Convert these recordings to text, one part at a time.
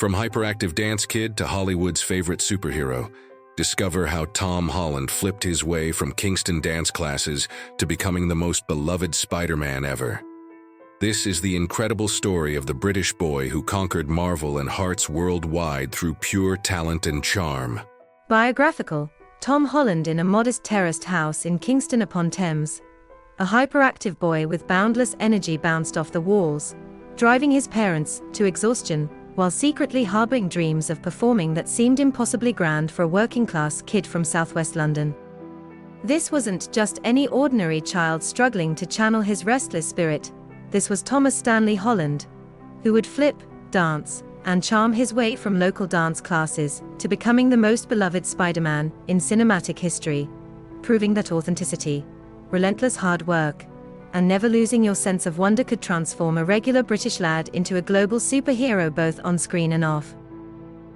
From hyperactive dance kid to Hollywood's favorite superhero, discover how Tom Holland flipped his way from Kingston dance classes to becoming the most beloved Spider-Man ever. This is the incredible story of the British boy who conquered Marvel and hearts worldwide through pure talent and charm. Biographical: Tom Holland in a modest terraced house in Kingston upon Thames. A hyperactive boy with boundless energy bounced off the walls, driving his parents to exhaustion while secretly harboring dreams of performing that seemed impossibly grand for a working-class kid from southwest London. This wasn't just any ordinary child struggling to channel his restless spirit. This was Thomas Stanley Holland, who would flip, dance, and charm his way from local dance classes to becoming the most beloved Spider-Man in cinematic history, proving that authenticity, relentless hard work, and never losing your sense of wonder could transform a regular British lad into a global superhero both on screen and off.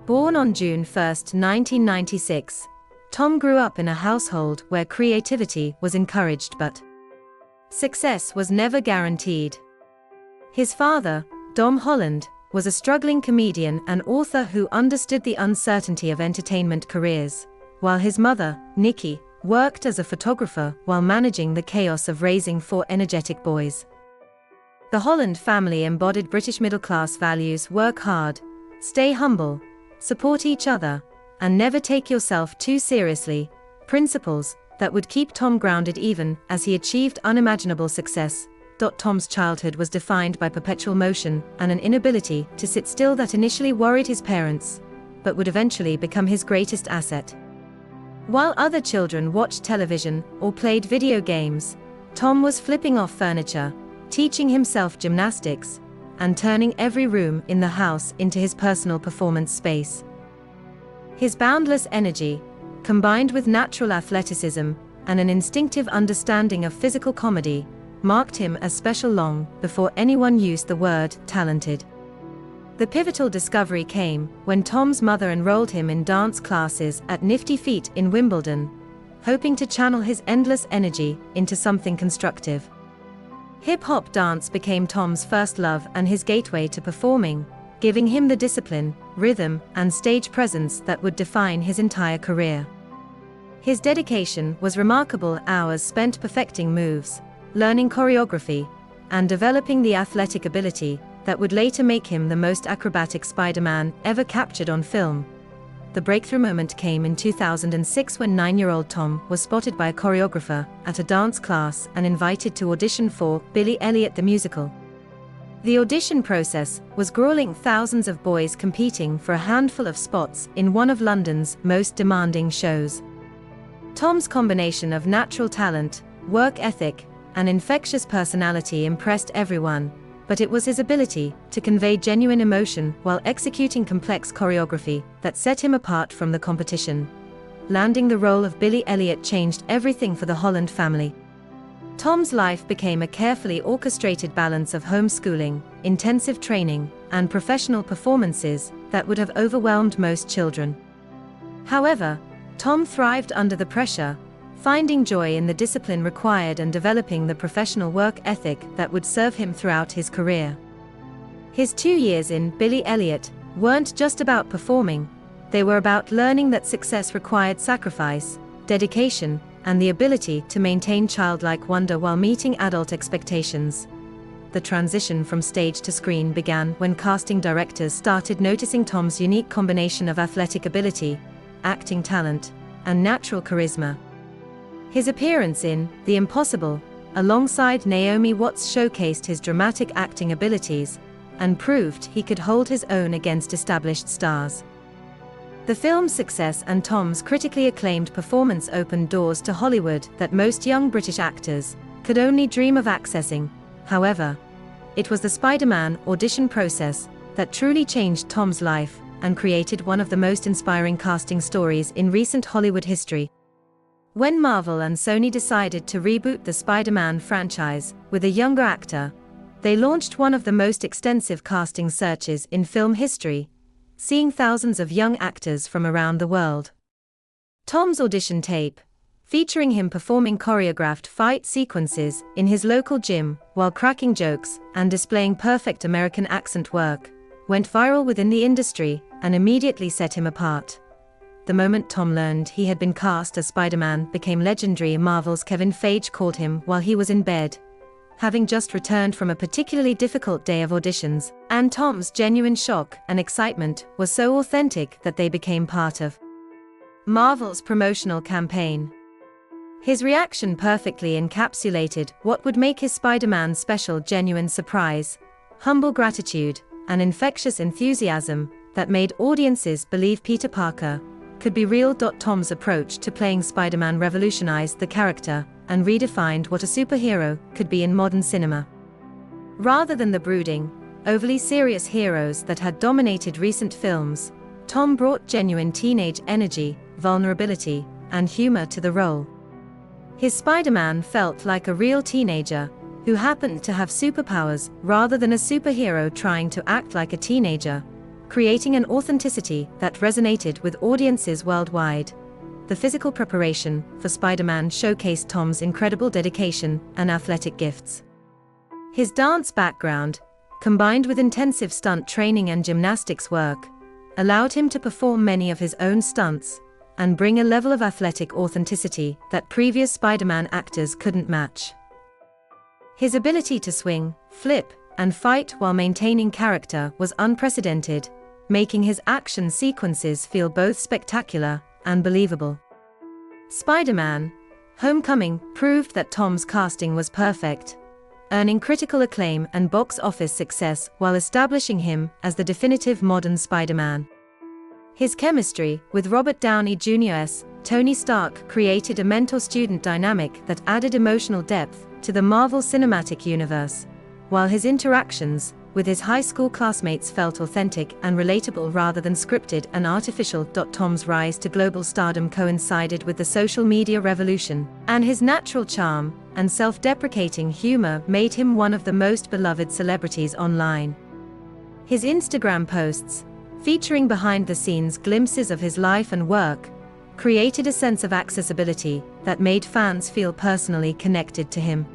Born on June 1, 1996, Tom grew up in a household where creativity was encouraged but success was never guaranteed. His father, Tom Holland, was a struggling comedian and author who understood the uncertainty of entertainment careers, while his mother, Nikki, worked as a photographer while managing the chaos of raising four energetic boys. The Holland family embodied British middle-class values: work hard, stay humble, support each other, and never take yourself too seriously, principles that would keep Tom grounded even as he achieved unimaginable success. Tom's childhood was defined by perpetual motion and an inability to sit still that initially worried his parents, but would eventually become his greatest asset. While other children watched television or played video games, Tom was flipping off furniture, teaching himself gymnastics, and turning every room in the house into his personal performance space. His boundless energy, combined with natural athleticism and an instinctive understanding of physical comedy, marked him as special long before anyone used the word talented. The pivotal discovery came when Tom's mother enrolled him in dance classes at Nifty Feet in Wimbledon, hoping to channel his endless energy into something constructive. Hip-hop dance became Tom's first love and his gateway to performing, giving him the discipline, rhythm, and stage presence that would define his entire career. His dedication was remarkable: hours spent perfecting moves, learning choreography, and developing the athletic ability that would later make him the most acrobatic Spider-Man ever captured on film. The breakthrough moment came in 2006 when 9-year-old Tom was spotted by a choreographer at a dance class and invited to audition for Billy Elliot the musical. The audition process was grueling: thousands of boys competing for a handful of spots in one of London's most demanding shows. Tom's combination of natural talent, work ethic, and infectious personality impressed everyone, but it was his ability to convey genuine emotion while executing complex choreography that set him apart from the competition. Landing the role of Billy Elliot changed everything for the Holland family. Tom's life became a carefully orchestrated balance of homeschooling, intensive training, and professional performances that would have overwhelmed most children. However, Tom thrived under the pressure, finding joy in the discipline required and developing the professional work ethic that would serve him throughout his career. His 2 years in Billy Elliot weren't just about performing, they were about learning that success required sacrifice, dedication, and the ability to maintain childlike wonder while meeting adult expectations. The transition from stage to screen began when casting directors started noticing Tom's unique combination of athletic ability, acting talent, and natural charisma. His appearance in The Impossible, alongside Naomi Watts, showcased his dramatic acting abilities and proved he could hold his own against established stars. The film's success and Tom's critically acclaimed performance opened doors to Hollywood that most young British actors could only dream of accessing. However, it was the Spider-Man audition process that truly changed Tom's life and created one of the most inspiring casting stories in recent Hollywood history. When Marvel and Sony decided to reboot the Spider-Man franchise with a younger actor, they launched one of the most extensive casting searches in film history, seeing thousands of young actors from around the world. Tom's audition tape, featuring him performing choreographed fight sequences in his local gym while cracking jokes and displaying perfect American accent work, went viral within the industry and immediately set him apart. The moment Tom learned he had been cast as Spider-Man became legendary. Marvel's Kevin Feige called him while he was in bed, having just returned from a particularly difficult day of auditions, and Tom's genuine shock and excitement was so authentic that they became part of Marvel's promotional campaign. His reaction perfectly encapsulated what would make his Spider-Man special: genuine surprise, humble gratitude, and infectious enthusiasm that made audiences believe Peter Parker could be real. Tom's approach to playing Spider-Man revolutionized the character and redefined what a superhero could be in modern cinema. Rather than the brooding, overly serious heroes that had dominated recent films, Tom brought genuine teenage energy, vulnerability, and humor to the role. His Spider-Man felt like a real teenager who happened to have superpowers rather than a superhero trying to act like a teenager, creating an authenticity that resonated with audiences worldwide. The physical preparation for Spider-Man showcased Tom's incredible dedication and athletic gifts. His dance background, combined with intensive stunt training and gymnastics work, allowed him to perform many of his own stunts and bring a level of athletic authenticity that previous Spider-Man actors couldn't match. His ability to swing, flip, and fight while maintaining character was unprecedented, making his action sequences feel both spectacular and believable. Spider-Man: Homecoming proved that Tom's casting was perfect, earning critical acclaim and box office success while establishing him as the definitive modern Spider-Man. His chemistry with Robert Downey Jr.'s Tony Stark created a mentor-student dynamic that added emotional depth to the Marvel Cinematic Universe, while his interactions with his high school classmates felt authentic and relatable rather than scripted and artificial. Tom's rise to global stardom coincided with the social media revolution, and his natural charm and self-deprecating humor made him one of the most beloved celebrities online. His Instagram posts, featuring behind-the-scenes glimpses of his life and work, created a sense of accessibility that made fans feel personally connected to him.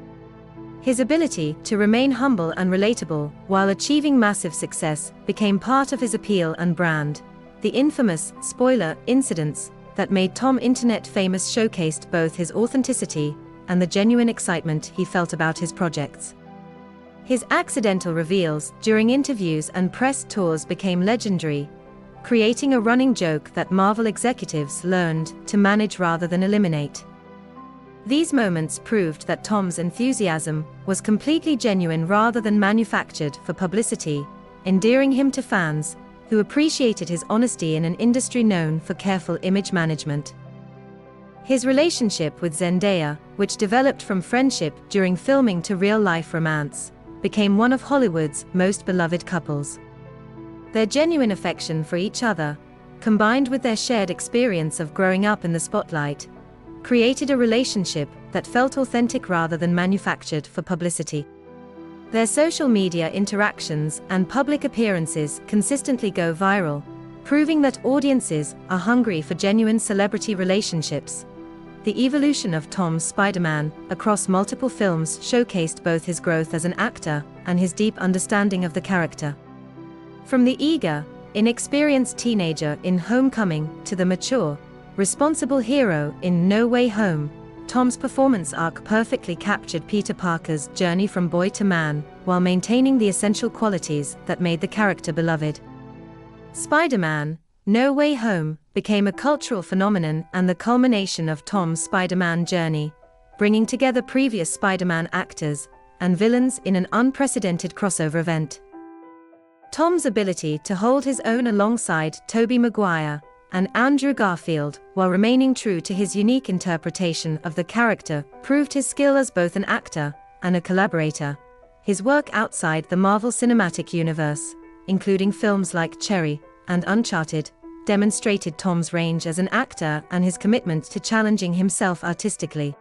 His ability to remain humble and relatable while achieving massive success became part of his appeal and brand. The infamous spoiler incidents that made Tom internet famous showcased both his authenticity and the genuine excitement he felt about his projects. His accidental reveals during interviews and press tours became legendary, creating a running joke that Marvel executives learned to manage rather than eliminate. These moments proved that Tom's enthusiasm was completely genuine rather than manufactured for publicity, endearing him to fans who appreciated his honesty in an industry known for careful image management. His relationship with Zendaya, which developed from friendship during filming to real-life romance, became one of Hollywood's most beloved couples. Their genuine affection for each other, combined with their shared experience of growing up in the spotlight, created a relationship that felt authentic rather than manufactured for publicity. Their social media interactions and public appearances consistently go viral, proving that audiences are hungry for genuine celebrity relationships. The evolution of Tom's Spider-Man across multiple films showcased both his growth as an actor and his deep understanding of the character. From the eager, inexperienced teenager in Homecoming to the mature, responsible hero in No Way Home, Tom's performance arc perfectly captured Peter Parker's journey from boy to man, while maintaining the essential qualities that made the character beloved. Spider-Man: No Way Home became a cultural phenomenon and the culmination of Tom's Spider-Man journey, bringing together previous Spider-Man actors and villains in an unprecedented crossover event. Tom's ability to hold his own alongside Tobey Maguire and Andrew Garfield while remaining true to his unique interpretation of the character proved his skill as both an actor and a collaborator. His work outside the Marvel Cinematic Universe, including films like Cherry and Uncharted, demonstrated Tom's range as an actor and his commitment to challenging himself artistically.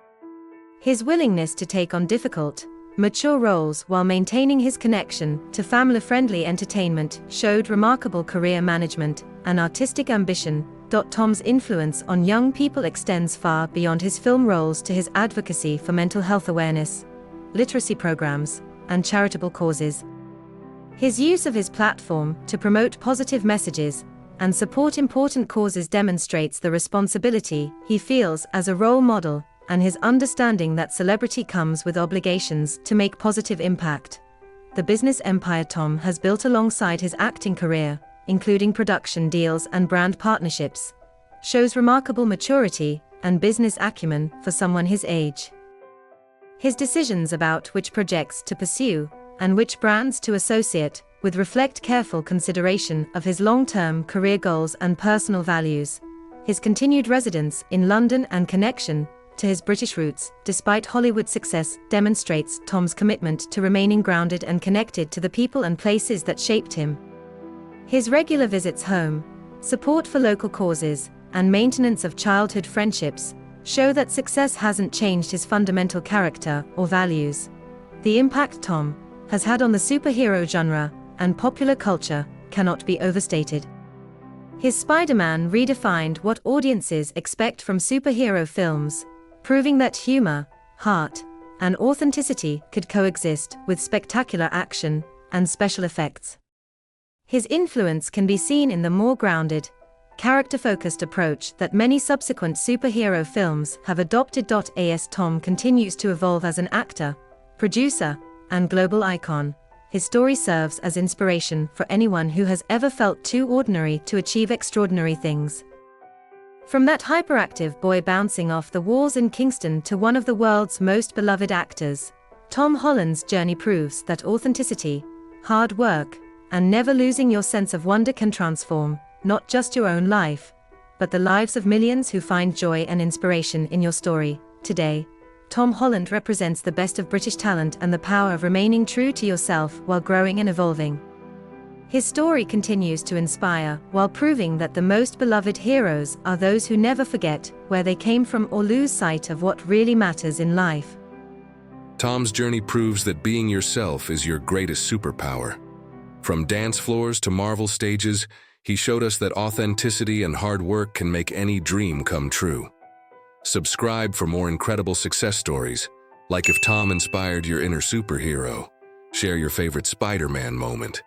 His willingness to take on difficult, mature roles while maintaining his connection to family-friendly entertainment showed remarkable career management and artistic ambition. Tom's influence on young people extends far beyond his film roles to his advocacy for mental health awareness, literacy programs, and charitable causes. His use of his platform to promote positive messages and support important causes demonstrates the responsibility he feels as a role model and his understanding that celebrity comes with obligations to make positive impact. The business empire Tom has built alongside his acting career, including production deals and brand partnerships, shows remarkable maturity and business acumen for someone his age. His decisions about which projects to pursue and which brands to associate with reflect careful consideration of his long-term career goals and personal values. His continued residence in London and connection to his British roots, despite Hollywood success, demonstrates Tom's commitment to remaining grounded and connected to the people and places that shaped him. His regular visits home, support for local causes, and maintenance of childhood friendships show that success hasn't changed his fundamental character or values. The impact Tom has had on the superhero genre and popular culture cannot be overstated. His Spider-Man redefined what audiences expect from superhero films, proving that humor, heart, and authenticity could coexist with spectacular action and special effects. His influence can be seen in the more grounded, character-focused approach that many subsequent superhero films have adopted. As Tom continues to evolve as an actor, producer, and global icon, his story serves as inspiration for anyone who has ever felt too ordinary to achieve extraordinary things. From that hyperactive boy bouncing off the walls in Kingston to one of the world's most beloved actors, Tom Holland's journey proves that authenticity, hard work, and never losing your sense of wonder can transform not just your own life, but the lives of millions who find joy and inspiration in your story. Today, Tom Holland represents the best of British talent and the power of remaining true to yourself while growing and evolving. His story continues to inspire while proving that the most beloved heroes are those who never forget where they came from or lose sight of what really matters in life. Tom's journey proves that being yourself is your greatest superpower. From dance floors to Marvel stages, he showed us that authenticity and hard work can make any dream come true. Subscribe for more incredible success stories, like if Tom inspired your inner superhero. Share your favorite Spider-Man moment.